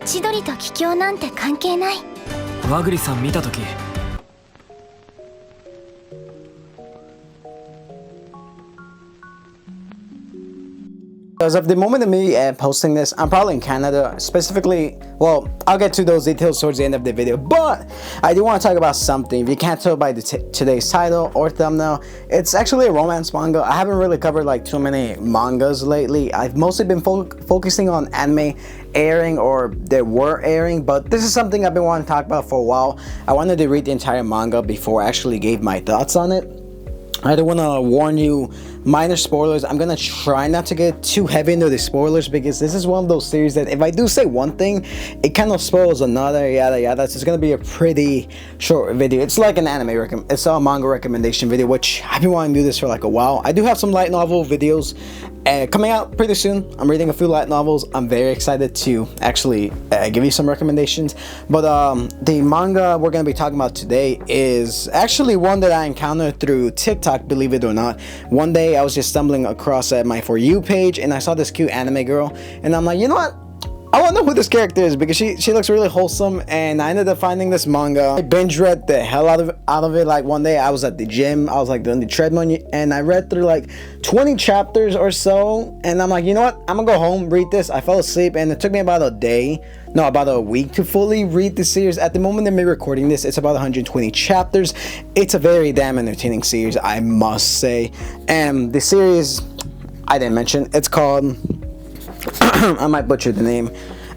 千鳥と桔梗なんて関係ない。和栗さん見たとき、As of the moment of me posting this, I'm probably in Canada, specifically, well, I'll get to those details towards the end of the video, but I do want to talk about something. If you can't tell by today's title or thumbnail, it's actually a romance manga. I haven't really covered like too many mangas lately. I've mostly been focusing on anime airing, or they were airing, but this is something I've been wanting to talk about for a while. I wanted to read the entire manga before I actually gave my thoughts on it. I don't want to warn you, minor spoilers. I'm gonna try not to get too heavy into the spoilers, because this is one of those series that if I do say one thing, it kind of spoils another, yada yada. So it's gonna be a pretty short video. It's like an anime it's a manga recommendation video, which I've been wanting to do this for like a while. I do have some light novel videos coming out pretty soon. I'm reading a few light novels. I'm very excited to actually give you some recommendations. But the manga we're gonna be talking about today is actually one that I encountered through TikTok, believe it or not. One day I was just stumbling across my For You page, and I saw this cute anime girl, and I'm like, you know what? I want to know who this character is, because she looks really wholesome, and I ended up finding this manga. I binge read the hell out of it. Like one day I was at the gym, I was like doing the treadmill, and I read through like 20 chapters or so, and I'm like, you know what? I'm gonna go home, read this. I fell asleep, and it took me about about a week to fully read the series. At the moment of me recording this, it's about 120 chapters. It's a very damn entertaining series, I must say. And the series, I didn't mention, it's called I might butcher the name,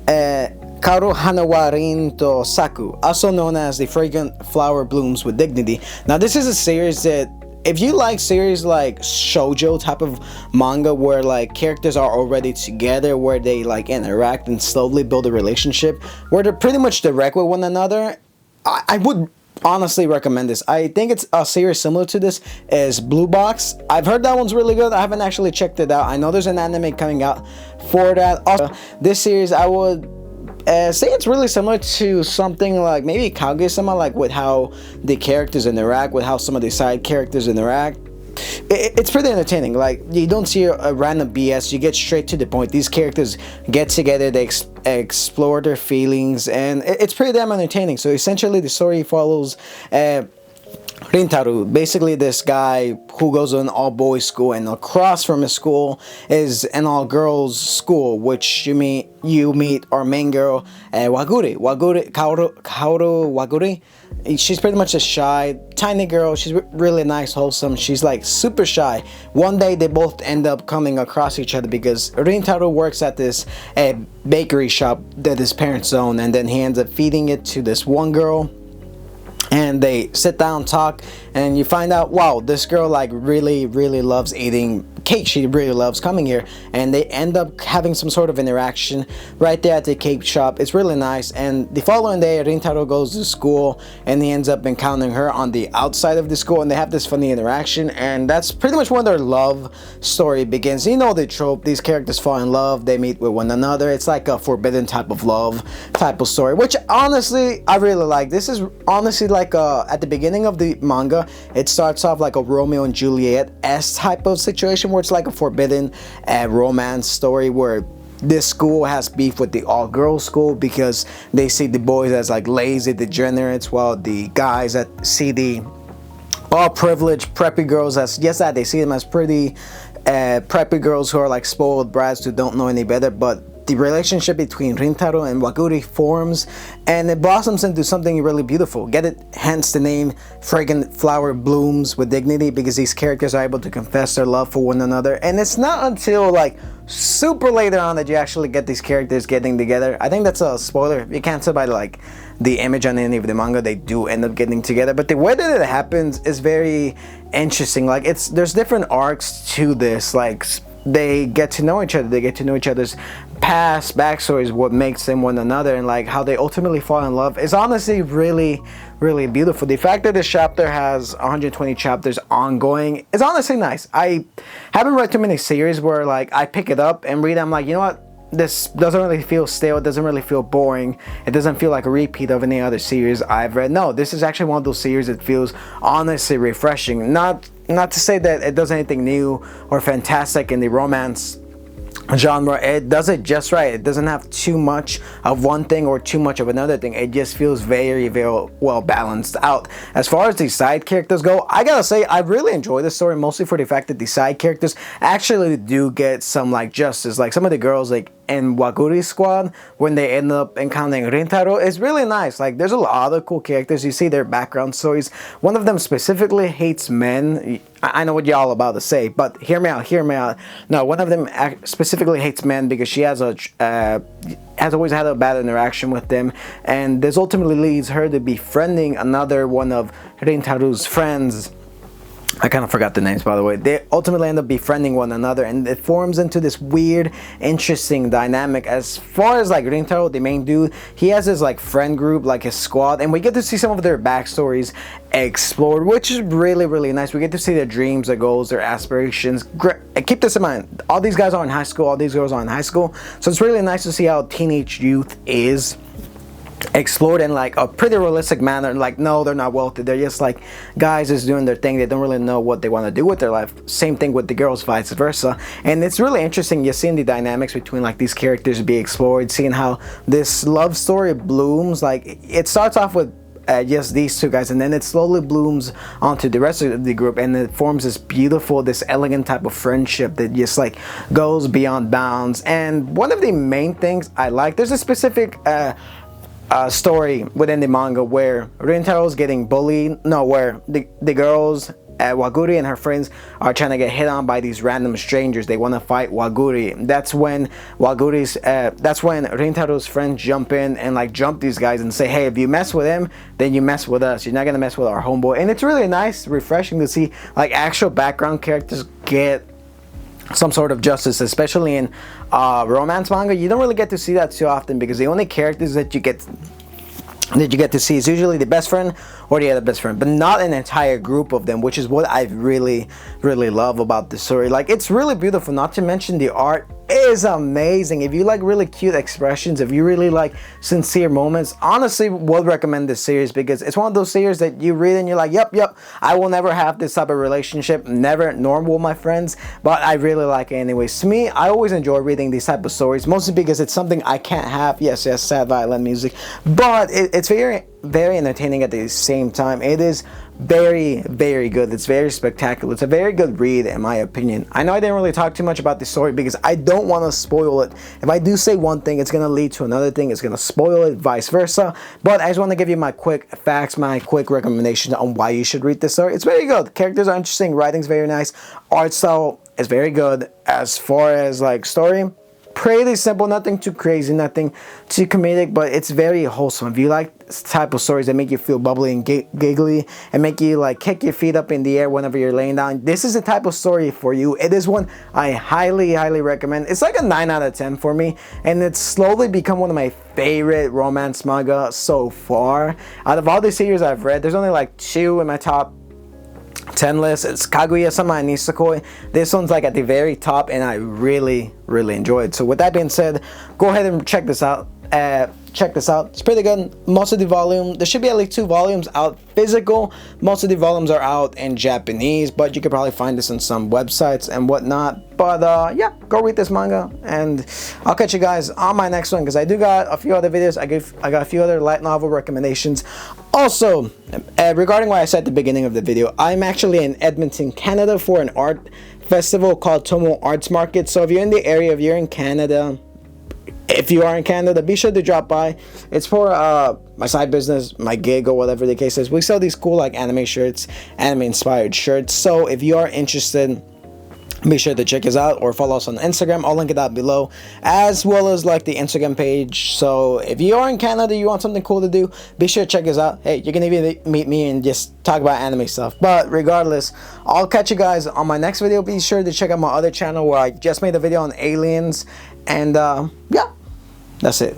Kaoru Hanawarin to Saku, also known as The Fragrant Flower Blooms with Dignity. Now this is a series that, if you like series like shoujo type of manga, where like characters are already together, where they like interact and slowly build a relationship, where they're pretty much direct with one another, I would honestly recommend this. I think it's a series similar to this is Blue Box. I've heard that one's really good. I haven't actually checked it out. I know there's an anime coming out for that. Also, this series, I would say it's really similar to something like maybe Kaguya-sama, like with how the characters interact, with how some of the side characters interact. It's pretty entertaining. Like, you don't see a random BS. You get straight to the point. These characters get together, they explore their feelings, and it's pretty damn entertaining. So essentially the story follows Rintaro, basically this guy who goes to an all-boys school, and across from his school is an all-girls school, which you meet our main girl, Kaoru Waguri. She's pretty much a shy, tiny girl. She's really nice, wholesome. She's like super shy. One day they both end up coming across each other, because Rintaro works at this bakery shop that his parents own, and then he ends up feeding it to this one girl. And they sit down, talk, and you find out, wow, this girl like really loves eating cake. She really loves coming here, and they end up having some sort of interaction right there at the cake shop. It's really nice. And the following day, Rintaro goes to school, and he ends up encountering her on the outside of the school, and they have this funny interaction, and that's pretty much when their love story begins. You know the trope, these characters fall in love, they meet with one another. It's like a forbidden type of love type of story, which honestly I really like. This is honestly like at the beginning of the manga, it starts off like a Romeo and Juliet-esque type of situation, where it's like a forbidden romance story, where this school has beef with the all-girls school because they see the boys as like lazy degenerates, while the guys that see the all-privileged preppy girls as, yes, that they see them as pretty preppy girls who are like spoiled brats who don't know any better. But the relationship between Rintaro and Waguri forms, and it blossoms into something really beautiful. Get it? Hence the name Fragrant Flower Blooms with Dignity, because these characters are able to confess their love for one another. And it's not until like super later on that you actually get these characters getting together. I think that's a spoiler. You can't tell by like the image on any of the manga. They do end up getting together, but the way that it happens is very interesting. Like, there's different arcs to this. Like, they get to know each other, they get to know each other's past backstories, what makes them one another, and like how they ultimately fall in love is honestly really beautiful. The fact that this chapter has 120 chapters ongoing is honestly nice. I haven't read too many series where like I pick it up and read, I'm like, you know what, this doesn't really feel stale, it doesn't really feel boring, it doesn't feel like a repeat of any other series I've read. No, this is actually one of those series that feels honestly refreshing. Not to say that it does anything new or fantastic in the romance genre. It does it just right. It doesn't have too much of one thing or too much of another thing. It just feels very well balanced out. As far as the side characters go, I gotta say I really enjoy the story, mostly for the fact that the side characters actually do get some like justice. Like some of the girls like in Waguri's squad, when they end up encountering Rintaro, is really nice. Like there's a lot of cool characters. You see their background stories. One of them specifically hates men. I know what y'all about to say, but hear me out. No, one of them specifically hates men because she has always had a bad interaction with them, and this ultimately leads her to befriending another one of Rintaru's friends. I kind of forgot the names, by the way. They ultimately end up befriending one another, and it forms into this weird, interesting dynamic. As far as like Rintaro, the main dude, he has his like friend group, like his squad, and we get to see some of their backstories explored, which is really nice. We get to see their dreams, their goals, their aspirations. Keep this in mind. All these guys are in high school. All these girls are in high school. So it's really nice to see how teenage youth is explored in like a pretty realistic manner. Like, no, they're not wealthy, they're just like guys just doing their thing. They don't really know what they want to do with their life. Same thing with the girls, vice versa. And it's really interesting. You're seeing the dynamics between like these characters be explored, seeing how this love story blooms. Like it starts off with just these two guys, and then it slowly blooms onto the rest of the group, and it forms this beautiful, this elegant type of friendship that just like goes beyond bounds. And one of the main things I like, there's a specific story within the manga where Rintaro's getting bullied. No, where the girls, Waguri and her friends, are trying to get hit on by these random strangers. They want to fight Waguri. That's when Rintaro's friends jump in and like jump these guys and say, hey, if you mess with him, then you mess with us. You're not gonna mess with our homeboy. And it's really nice, refreshing to see like actual background characters get some sort of justice, especially in romance manga. You don't really get to see that too often, because the only characters that you get to see is usually the best friend or the other best friend, but not an entire group of them, which is what I really love about the story. Like it's really beautiful, not to mention the art is amazing. If you like really cute expressions, if you really like sincere moments, honestly would recommend this series, because it's one of those series that you read and you're like, yep, I will never have this type of relationship, never, nor will my friends, but I really like it anyways. To me, I always enjoy reading these type of stories, mostly because it's something I can't have. Yes, sad violin music, but it's very entertaining at the same time. It is very good. It's very spectacular. It's a very good read in my opinion. I know I didn't really talk too much about the story because I don't want to spoil it. If I do say one thing, it's going to lead to another thing. It's going to spoil it, vice versa. But I just want to give you my quick facts, my quick recommendation on why you should read this story. It's very good. Characters are interesting. Writing's very nice. Art style is very good. As far as like story, pretty simple, nothing too crazy, nothing too comedic, but it's very wholesome. If you like this type of stories that make you feel bubbly and giggly and make you like kick your feet up in the air whenever you're laying down, this is the type of story for you. It is one I highly recommend. It's like a 9 out of 10 for me, and it's slowly become one of my favorite romance manga so far. Out of all the series I've read, there's only like 2 in my top 10 list. It's Kaguya-sama and Nisekoi. This one's like at the very top, and I really enjoy it. So with that being said, go ahead and check this out. It's pretty good. Most of the volume, there should be at least 2 volumes out physical. Most of the volumes are out in Japanese, but you could probably find this on some websites and whatnot. But yeah, go read this manga, and I'll catch you guys on my next one, because I do got a few other videos. I got a few other light novel recommendations. Also, regarding what I said at the beginning of the video, I'm actually in Edmonton, Canada for an art festival called Tomo Arts Market. So if you're in the area, if you're in Canada, if you are in Canada, be sure to drop by. It's for my side business, my gig, or whatever the case is. We sell these cool like anime shirts, anime inspired shirts. So if you are interested, be sure to check us out or follow us on Instagram. I'll link it down below, as well as like the Instagram page. So if you are in Canada, you want something cool to do, be sure to check us out. Hey, you can even meet me and just talk about anime stuff. But regardless, I'll catch you guys on my next video. Be sure to check out my other channel where I just made a video on aliens. And yeah, that's it.